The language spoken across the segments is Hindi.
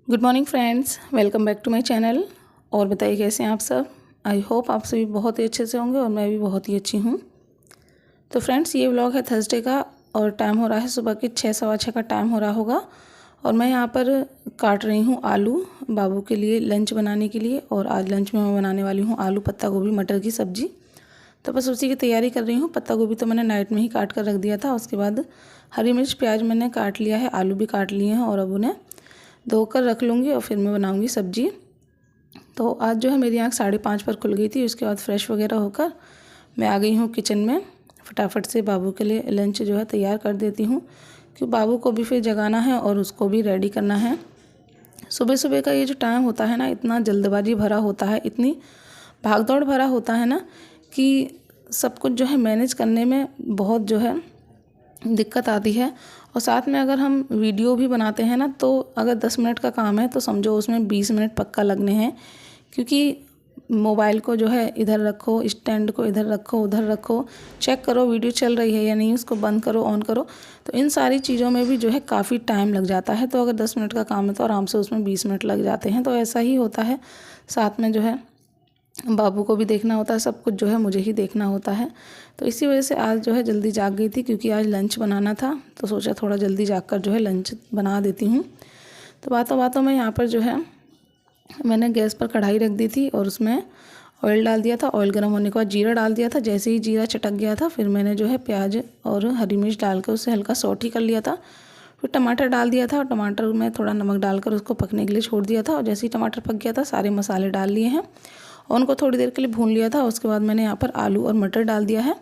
Good morning friends, welcome back to my channel. और बताइए कैसे हैं आप सब। आई होप आप सभी बहुत ही अच्छे से होंगे और मैं भी बहुत ही अच्छी हूँ। तो फ्रेंड्स, ये व्लॉग है थर्सडे का और टाइम हो रहा है सुबह के 6 सवा 6 का टाइम हो रहा होगा। और मैं यहाँ पर काट रही हूँ आलू बाबू के लिए लंच बनाने के लिए। और आज लंच में मैं बनाने वाली हूँ आलू पत्ता गोभी मटर की सब्ज़ी। तो बस उसी की तैयारी कर रही हूँ। पत्ता गोभी तो मैंने नाइट में ही काट कर रख दिया था। उसके बाद हरी मिर्च प्याज मैंने काट लिया है, आलू भी काट लिए हैं और अब उन्हें धोकर रख लूँगी और फिर मैं बनाऊँगी सब्ज़ी। तो आज जो है मेरी आँख 5:30 पर खुल गई थी। उसके बाद फ्रेश वगैरह होकर मैं आ गई हूँ किचन में। फटाफट से बाबू के लिए लंच जो है तैयार कर देती हूँ, क्योंकि बाबू को भी फिर जगाना है और उसको भी रेडी करना है। सुबह सुबह का ये जो टाइम होता है ना, इतना जल्दबाजी भरा होता है, इतनी भागदौड़ भरा होता है ना कि सब कुछ जो है मैनेज करने में बहुत जो है दिक्कत आती है। और साथ में अगर हम वीडियो भी बनाते हैं ना, तो अगर 10 मिनट का काम है तो समझो उसमें 20 मिनट पक्का लगने हैं, क्योंकि मोबाइल को जो है इधर रखो, स्टैंड को इधर रखो, उधर रखो, चेक करो वीडियो चल रही है या नहीं, उसको बंद करो, ऑन करो। तो इन सारी चीज़ों में भी जो है काफ़ी टाइम लग जाता है। तो अगर 10 मिनट का काम है तो आराम से उसमें 20 मिनट लग जाते हैं। तो ऐसा ही होता है। साथ में जो है बाबू को भी देखना होता है, सब कुछ जो है मुझे ही देखना होता है। तो इसी वजह से आज जो है जल्दी जाग गई थी, क्योंकि आज लंच बनाना था। तो सोचा थोड़ा जल्दी जागकर जो है लंच बना देती हूँ। तो बातों बातों में यहाँ पर जो है मैंने गैस पर कढ़ाई रख दी थी और उसमें ऑयल डाल दिया था। ऑयल गर्म होने के बाद जीरा डाल दिया था। जैसे ही जीरा चटक गया था, फिर मैंने जो है प्याज और हरी मिर्च डाल कर उसे हल्का सौटी कर लिया था। फिर टमाटर डाल दिया था और टमाटर में थोड़ा नमक डालकर उसको पकने के लिए छोड़ दिया था। और जैसे ही टमाटर पक गया था, सारे मसाले डाल लिए हैं और उनको थोड़ी देर के लिए भून लिया था। उसके बाद मैंने यहाँ पर आलू और मटर डाल दिया है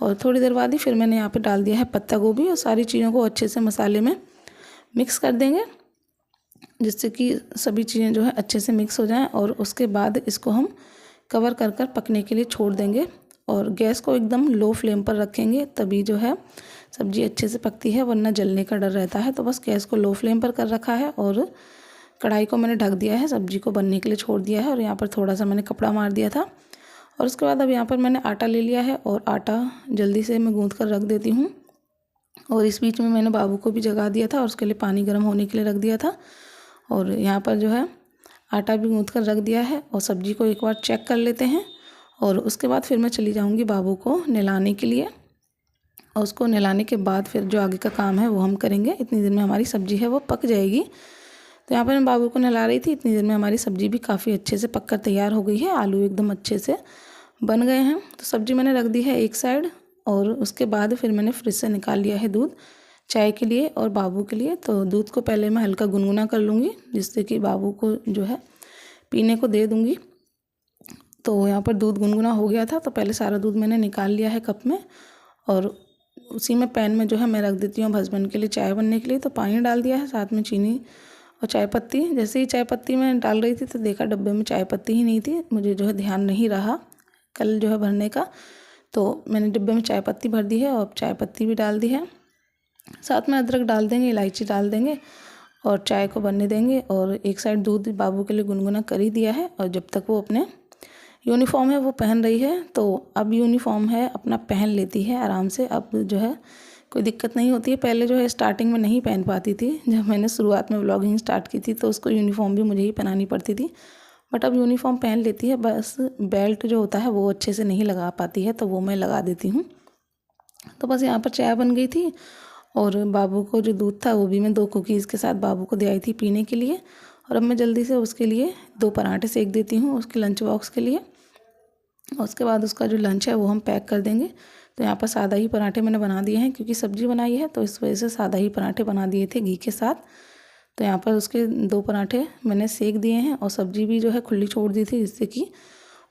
और थोड़ी देर बाद ही फिर मैंने यहाँ पर डाल दिया है पत्ता गोभी। और सारी चीज़ों को अच्छे से मसाले में मिक्स कर देंगे, जिससे कि सभी चीज़ें जो है अच्छे से मिक्स हो जाएं। और उसके बाद इसको हम कवर कर कर पकने के लिए छोड़ देंगे और गैस को एकदम लो फ्लेम पर रखेंगे, तभी जो है सब्ज़ी अच्छे से पकती है, वरना जलने का डर रहता है। तो बस गैस को लो फ्लेम पर कर रखा है और कढ़ाई को मैंने ढक दिया है, सब्ज़ी को बनने के लिए छोड़ दिया है। और यहाँ पर थोड़ा सा मैंने कपड़ा मार दिया था। और उसके बाद अब यहाँ पर मैंने आटा ले लिया है और आटा जल्दी से मैं गूँथ कर रख देती हूँ। और इस बीच में मैंने बाबू को भी जगा दिया था और उसके लिए पानी गर्म होने के लिए रख दिया था। और यहाँ पर जो है आटा भी गूँथ कर रख दिया है। और सब्ज़ी को एक बार चेक कर लेते हैं और उसके बाद फिर मैं चली जाऊँगी बाबू को नहलाने के लिए। और उसको नहलाने के बाद फिर जो आगे का काम है वो हम करेंगे। इतनी देर में हमारी सब्ज़ी है वो पक जाएगी। तो यहाँ पर मैं बाबू को नहला रही थी, इतनी देर में हमारी सब्ज़ी भी काफ़ी अच्छे से पक कर तैयार हो गई है। आलू एकदम अच्छे से बन गए हैं। तो सब्ज़ी मैंने रख दी है एक साइड। और उसके बाद फिर मैंने फ्रिज से निकाल लिया है दूध चाय के लिए और बाबू के लिए। तो दूध को पहले मैं हल्का गुनगुना कर लूँगी, जिससे कि बाबू को जो है पीने को दे दूँगी। तो यहाँ पर दूध गुनगुना हो गया था, तो पहले सारा दूध मैंने निकाल लिया है कप में। और उसी में पैन में जो है मैं रख देती हूँ हस्बैंड के लिए चाय बनने के लिए। तो पानी डाल दिया है, साथ में चीनी और चाय पत्ती। जैसे ही चाय पत्ती मैं डाल रही थी तो देखा डब्बे में चाय पत्ती ही नहीं थी। मुझे जो है ध्यान नहीं रहा कल जो है भरने का, तो मैंने डिब्बे में चाय पत्ती भर दी है और चाय पत्ती भी डाल दी है। साथ में अदरक डाल देंगे, इलायची डाल देंगे और चाय को बनने देंगे। और एक साइड दूध बाबू के लिए गुनगुना कर ही दिया है। और जब तक वो अपने यूनिफॉर्म है वो पहन रही है, तो अब यूनिफॉर्म है अपना पहन लेती है आराम से। अब जो है कोई दिक्कत नहीं होती है। पहले जो है स्टार्टिंग में नहीं पहन पाती थी, जब मैंने शुरुआत में व्लॉगिंग स्टार्ट की थी तो उसको यूनिफॉर्म भी मुझे ही पहनानी पड़ती थी। बट अब यूनिफॉर्म पहन लेती है, बस बेल्ट जो होता है वो अच्छे से नहीं लगा पाती है, तो वो मैं लगा देती हूँ। तो बस यहाँ पर चाय बन गई थी और बाबू को जो दूध था वो भी मैं 2 कुकीज़ के साथ बाबू को दे आई थी पीने के लिए। और अब मैं जल्दी से उसके लिए 2 पराठे सेक देती हूँ उसके लंच बॉक्स के लिए। और उसके बाद उसका जो लंच है वो हम पैक कर देंगे। तो यहाँ पर सादा ही पराठे मैंने बना दिए हैं, क्योंकि सब्ज़ी बनाई है तो इस वजह से सादा ही पराठे बना दिए थे घी के साथ। तो यहाँ पर उसके 2 पराठे मैंने सेक दिए हैं और सब्ज़ी भी जो है खुली छोड़ दी थी, जिससे कि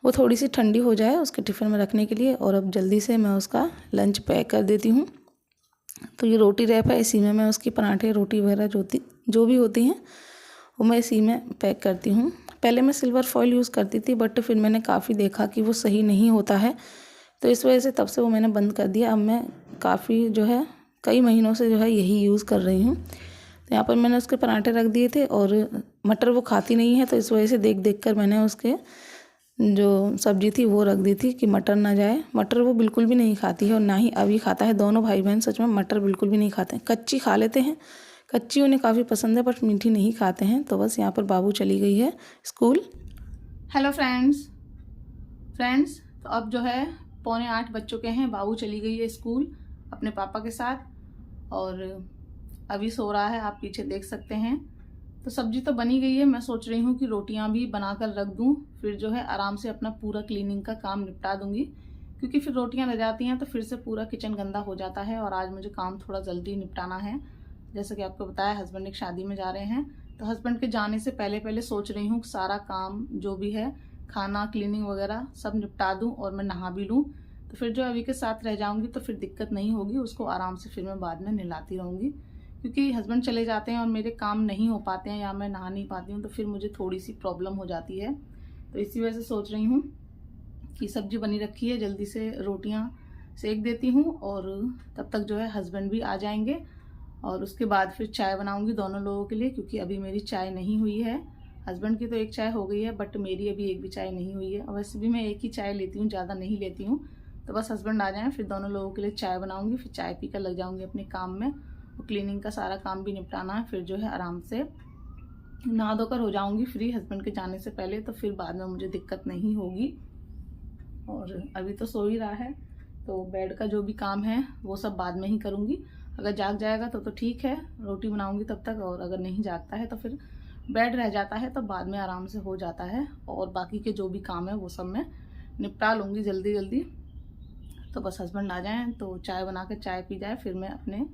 वो थोड़ी सी ठंडी हो जाए उसके टिफ़िन में रखने के लिए। और अब जल्दी से मैं उसका लंच पैक कर देती हूँ। तो ये रोटी रैप है, इसी में मैं उसकी पराठे रोटी वगैरह जो भी होती हैं वो मैं इसी में पैक करती हूँ। पहले मैं सिल्वर फॉइल यूज़ करती थी, बट फिर मैंने काफ़ी देखा कि वो सही नहीं होता है, तो इस वजह से तब से वो मैंने बंद कर दिया। अब मैं काफ़ी जो है कई महीनों से जो है यही यूज़ कर रही हूँ। तो यहाँ पर मैंने उसके पराठे रख दिए थे और मटर वो खाती नहीं है, तो इस वजह से देख देख कर मैंने उसके जो सब्ज़ी थी वो रख दी थी कि मटर ना जाए। मटर वो बिल्कुल भी नहीं खाती है और ना ही अभी खाता है। दोनों भाई बहन सच में मटर बिल्कुल भी नहीं खाते हैं। कच्ची खा लेते हैं, कच्ची उन्हें काफ़ी पसंद है बट मीठी नहीं खाते हैं। तो बस यहाँ पर बाबू चली गई है स्कूल। हेलो फ्रेंड्स, तो अब जो है 7:45 बज चुके हैं। बाबू चली गई है स्कूल अपने पापा के साथ और अभी सो रहा है, आप पीछे देख सकते हैं। तो सब्जी तो बनी गई है, मैं सोच रही हूँ कि रोटियां भी बनाकर रख दूँ, फिर जो है आराम से अपना पूरा क्लीनिंग का काम निपटा दूंगी, क्योंकि फिर रोटियां रह जाती हैं तो फिर से पूरा किचन गंदा हो जाता है। और आज मुझे काम थोड़ा जल्दी निपटाना है। जैसे कि आपको बताया, हस्बैंड एक शादी में जा रहे हैं, तो हस्बैंड के जाने से पहले सोच रही हूँ सारा काम जो भी है, खाना, क्लीनिंग वगैरह सब निपटा दूँ और मैं नहा भी लूँ। तो फिर जो अभी के साथ रह जाऊँगी तो फिर दिक्कत नहीं होगी, उसको आराम से फिर मैं बाद में नहलाती रहूँगी। क्योंकि हस्बैंड चले जाते हैं और मेरे काम नहीं हो पाते हैं या मैं नहा नहीं पाती हूँ तो फिर मुझे थोड़ी सी प्रॉब्लम हो जाती है। तो इसी वजह से सोच रही हूँ कि सब्जी बनी रखी है, जल्दी से रोटियां सेक देती हूँ और तब तक जो है हस्बैंड भी आ जाएंगे और उसके बाद फिर चाय बनाऊंगी दोनों लोगों के लिए, क्योंकि अभी मेरी चाय नहीं हुई है। हस्बैंड की तो एक चाय हो गई है बट मेरी अभी एक भी चाय नहीं हुई है। और वैसे भी मैं एक ही चाय लेती हूँ, ज़्यादा नहीं लेती हूँ। तो बस हस्बैंड आ जाएँ फिर दोनों लोगों के लिए चाय बनाऊँगी, फिर चाय पी कर लग जाऊँगी अपने काम में। क्लीनिंग का सारा काम भी निपटाना है, फिर जो है आराम से नहा धोकर हो जाऊंगी फ्री हस्बैंड के जाने से पहले, तो फिर बाद में मुझे दिक्कत नहीं होगी। और अभी तो सो ही रहा है, तो बेड का जो भी काम है वो सब बाद में ही करूंगी। अगर जाग जाएगा तो ठीक है, रोटी बनाऊंगी तब तक, और अगर नहीं जागता है तो फिर बेड रह जाता है तो बाद में आराम से हो जाता है। और बाकी के जो भी काम है वो सब मैं निपटा लूँगी जल्दी जल्दी। तो बस हस्बैंड आ जाएँ तो चाय बना कर चाय पी जाए, फिर मैं अपने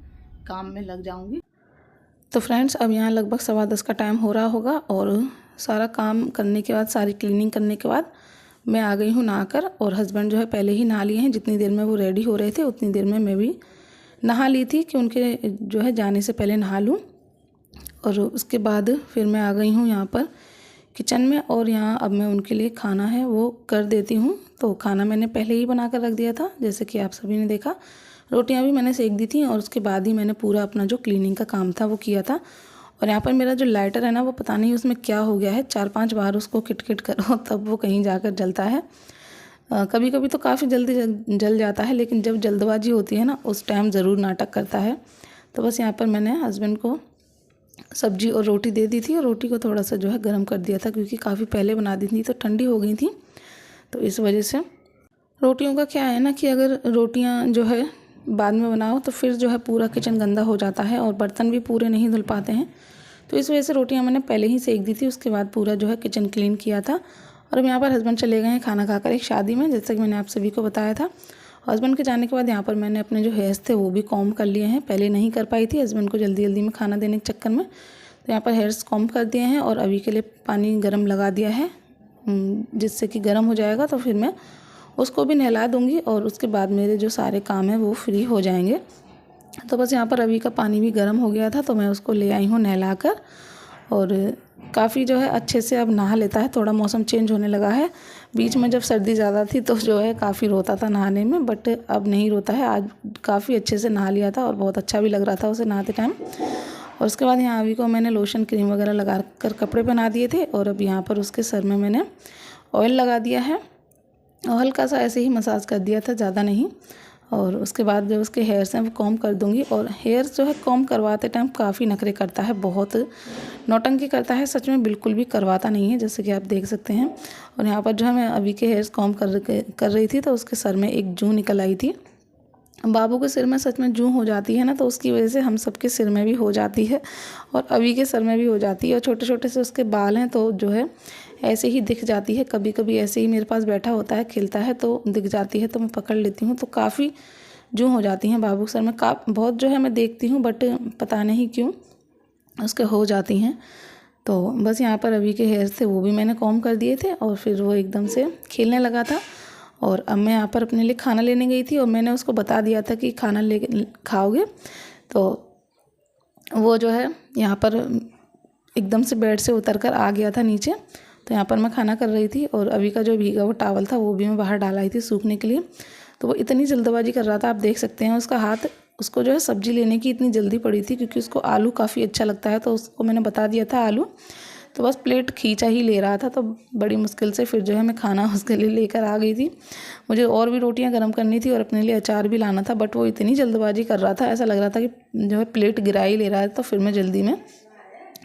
काम में लग जाऊंगी। तो फ्रेंड्स, अब यहाँ लगभग 10:15 का टाइम हो रहा होगा और सारा काम करने के बाद, सारी क्लीनिंग करने के बाद मैं आ गई हूँ नहाकर। और हस्बैंड जो है पहले ही नहा लिए हैं, जितनी देर में वो रेडी हो रहे थे उतनी देर में मैं भी नहा ली थी कि उनके जो है जाने से पहले नहा लूँ। और उसके बाद फिर मैं आ गई हूँ यहाँ पर किचन में और यहाँ अब मैं उनके लिए खाना है वो कर देती हूँ। तो खाना मैंने पहले ही बना कर रख दिया था, जैसे कि आप सभी ने देखा। रोटियां भी मैंने सेक दी थी और उसके बाद ही मैंने पूरा अपना जो क्लीनिंग का काम था वो किया था। और यहाँ पर मेरा जो लाइटर है ना, वो पता नहीं उसमें क्या हो गया है, 4-5 बार उसको किट करो तब वो कहीं जाकर जलता है। कभी कभी तो काफ़ी जल्दी जल जाता है, लेकिन जब जल्दबाजी होती है ना उस टाइम ज़रूर नाटक करता है। तो बस यहाँ पर मैंने हस्बैंड को सब्जी और रोटी दे दी थी और रोटी को थोड़ा सा जो है गर्म कर दिया था, क्योंकि काफ़ी पहले बना दी थी तो ठंडी हो गई थी। तो इस वजह से रोटियों का क्या है ना कि अगर रोटियां जो है बाद में बनाओ तो फिर जो है पूरा किचन गंदा हो जाता है और बर्तन भी पूरे नहीं धुल पाते हैं। तो इस वजह से रोटियां मैंने पहले ही सेक दी थी, उसके बाद पूरा जो है किचन क्लीन किया था। और अब यहाँ पर हस्बैंड चले गए हैं खाना खाकर एक शादी में, जैसा कि मैंने आप सभी को बताया था। हस्बैंड के जाने के बाद यहाँ पर मैंने अपने जो हेयर्स थे वो भी कॉम्ब कर लिए हैं। पहले नहीं कर पाई थी हस्बैंड को जल्दी जल्दी में खाना देने के चक्कर में, तो यहाँ पर हेयर्स कॉम्ब कर दिए हैं और अभी के लिए पानी गर्म लगा दिया है, जिससे कि गर्म हो जाएगा तो फिर मैं उसको भी नहला दूंगी और उसके बाद मेरे जो सारे काम हैं वो फ्री हो जाएंगे। तो बस यहाँ पर अभी का पानी भी गर्म हो गया था तो मैं उसको ले आई हूँ नहला कर। और काफ़ी जो है अच्छे से अब नहा लेता है, थोड़ा मौसम चेंज होने लगा है। बीच में जब सर्दी ज़्यादा थी तो जो है काफ़ी रोता था नहाने में, बट अब नहीं रोता है। आज काफ़ी अच्छे से नहा लिया था और बहुत अच्छा भी लग रहा था उसे नहाते टाइम। और उसके बाद यहाँ अभी को मैंने लोशन क्रीम वगैरह लगा कर कपड़े पहना दिए थे और अब यहाँ पर उसके सर में मैंने ऑयल लगा दिया है और हल्का सा ऐसे ही मसाज कर दिया था, ज़्यादा नहीं। और उसके बाद जो उसके हेयर्स हैं वो कॉम्ब कर दूंगी। और हेयर्स जो है कॉम्ब करवाते टाइम काफ़ी नखरे करता है, बहुत नौटंकी करता है, सच में बिल्कुल भी करवाता नहीं है, जैसे कि आप देख सकते हैं। और यहाँ पर जो है मैं अभी के हेयर्स कॉम्ब कर रही थी तो उसके सर में एक जूं निकल आई थी। बाबू के सिर में सच में जूं हो जाती है ना, तो उसकी वजह से हम सबके सिर में भी हो जाती है और अभी के सर में भी हो जाती है। और छोटे छोटे से उसके बाल हैं तो जो है ऐसे ही दिख जाती है, कभी कभी ऐसे ही मेरे पास बैठा होता है खेलता है तो दिख जाती है, तो मैं पकड़ लेती हूँ। तो काफ़ी जूं हो जाती हैं बाबू के सर में, बहुत जो है मैं देखती हूँ बट पता नहीं क्यों उसके हो जाती हैं। तो बस यहाँ पर अभी के हेयर्स थे वो भी मैंने कॉम्ब कर दिए थे और फिर वो एकदम से खेलने लगा था। और अब मैं यहाँ पर अपने लिए खाना लेने गई थी और मैंने उसको बता दिया था कि खाना ले खाओगे, तो वो जो है यहाँ पर एकदम से बेड से उतर कर आ गया था नीचे। तो यहाँ पर मैं खाना कर रही थी और अभी का जो भीगा वो टावल था वो भी मैं बाहर डाल आई थी सूखने के लिए। तो वो इतनी जल्दबाजी कर रहा था, आप देख सकते हैं उसका हाथ, उसको जो है सब्जी लेने की इतनी जल्दी पड़ी थी क्योंकि उसको आलू काफ़ी अच्छा लगता है, तो उसको मैंने बता दिया था आलू तो बस प्लेट खींचा ही ले रहा था, तो बड़ी मुश्किल से फिर जो है मैं खाना उसके लिए लेकर आ गई थी। मुझे और भी रोटियां गर्म करनी थी और अपने लिए अचार भी लाना था, बट वो इतनी जल्दबाजी कर रहा था, ऐसा लग रहा था कि जो है प्लेट गिरा ही ले रहा है। तो फिर मैं जल्दी में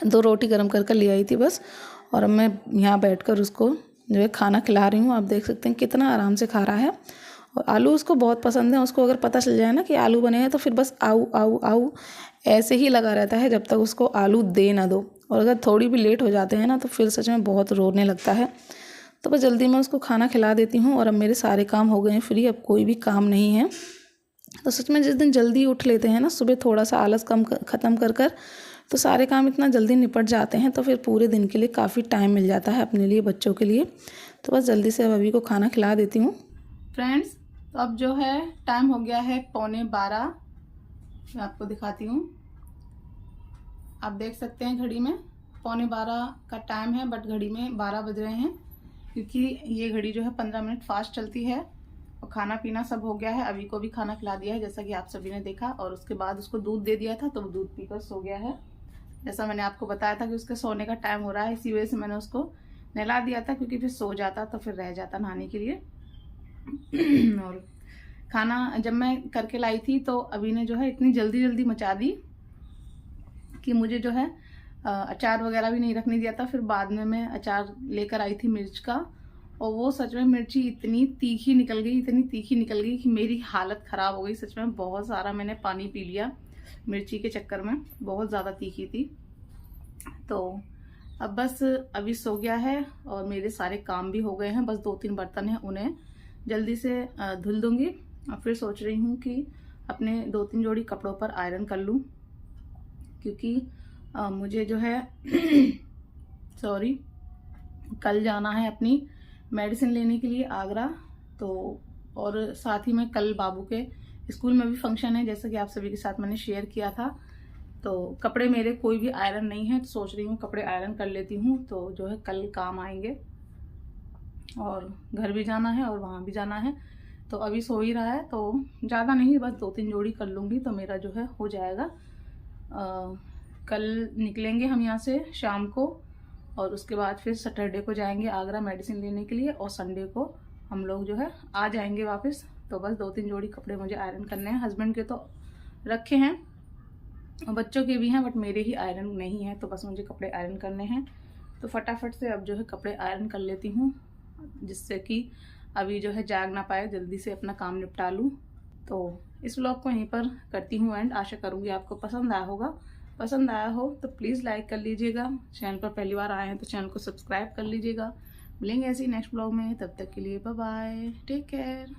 2 रोटी गर्म कर ले आई थी बस, और अब मैं यहाँ बैठकर उसको जो है खाना खिला रही हूँ। आप देख सकते हैं कितना आराम से खा रहा है, और आलू उसको बहुत पसंद है। उसको अगर पता चल जाए ना कि आलू बने हैं तो फिर बस आऊ आऊ आऊ ऐसे ही लगा रहता है जब तक उसको आलू दे ना दो। और अगर थोड़ी भी लेट हो जाते हैं ना तो फिर सच में बहुत रोने लगता है। तो बस जल्दी में उसको खाना खिला देती हूँ, और अब मेरे सारे काम हो गए हैं फ्री, अब कोई भी काम नहीं है। तो सच में जिस दिन जल्दी उठ लेते हैं ना, सुबह थोड़ा सा आलस ख़त्म कर तो सारे काम इतना जल्दी निपट जाते हैं, तो फिर पूरे दिन के लिए काफ़ी टाइम मिल जाता है अपने लिए, बच्चों के लिए। तो बस जल्दी से अब अभी को खाना खिला देती हूँ। फ्रेंड्स, तो अब जो है टाइम हो गया है 11:15। मैं आपको दिखाती हूँ, आप देख सकते हैं घड़ी में 11:15 का टाइम है, बट घड़ी में 12 बज रहे हैं, क्योंकि ये घड़ी जो है 15 मिनट फास्ट चलती है। और खाना पीना सब हो गया है, अभी को भी खाना खिला दिया है जैसा कि आप सभी ने देखा, और उसके बाद उसको दूध दे दिया था तो वो दूध पीकर सो गया है। जैसा मैंने आपको बताया था कि उसके सोने का टाइम हो रहा है, इसी वजह से मैंने उसको नहला दिया था, क्योंकि फिर सो जाता तो फिर रह जाता नहाने के लिए। और खाना जब मैं करके लाई थी तो अभी ने जो है इतनी जल्दी मचा दी कि मुझे जो है अचार वगैरह भी नहीं रखने दिया था। फिर बाद में मैं अचार लेकर आई थी मिर्च का, और वो सच में मिर्ची इतनी तीखी निकल गई कि मेरी हालत ख़राब हो गई। सच में बहुत सारा मैंने पानी पी लिया मिर्ची के चक्कर में, बहुत ज़्यादा तीखी थी। तो अब बस अभी सो गया है और मेरे सारे काम भी हो गए हैं, बस 2-3 बर्तन हैं, उन्हें जल्दी से धुल दूँगी। और फिर सोच रही हूँ कि अपने 2-3 जोड़ी कपड़ों पर आयरन कर लूँ, क्योंकि मुझे जो है सॉरी कल जाना है अपनी मेडिसिन लेने के लिए आगरा। तो और साथ ही में कल बाबू के स्कूल में भी फंक्शन है, जैसा कि आप सभी के साथ मैंने शेयर किया था। तो कपड़े मेरे कोई भी आयरन नहीं है, तो सोच रही हूँ कपड़े आयरन कर लेती हूँ, तो जो है कल काम आएंगे। और घर भी जाना है और वहाँ भी जाना है, तो अभी सो ही रहा है, तो ज़्यादा नहीं, बस 2-3 जोड़ी कर लूँगी तो मेरा जो है हो जाएगा। कल निकलेंगे हम यहाँ से शाम को, और उसके बाद फिर सैटरडे को जाएंगे आगरा मेडिसिन लेने के लिए, और संडे को हम लोग जो है आ जाएंगे वापस। तो बस 2-3 जोड़ी कपड़े मुझे आयरन करने हैं। हस्बैंड के तो रखे हैं और बच्चों के भी हैं, बट मेरे ही आयरन नहीं है, तो बस मुझे कपड़े आयरन करने हैं। तो फटाफट से अब जो है कपड़े आयरन कर लेती हूँ, जिससे कि अभी जो है जाग ना पाए, जल्दी से अपना काम निपटा लूँ। तो इस व्लॉग को यहीं पर करती हूँ एंड। आशा करूँगी आपको पसंद आया होगा। पसंद आया हो तो प्लीज़ लाइक कर लीजिएगा। चैनल पर पहली बार आए हैं तो चैनल को सब्सक्राइब कर लीजिएगा। मिलेंगे ऐसे ही नेक्स्ट व्लॉग में, तब तक के लिए बाय बाय, टेक केयर।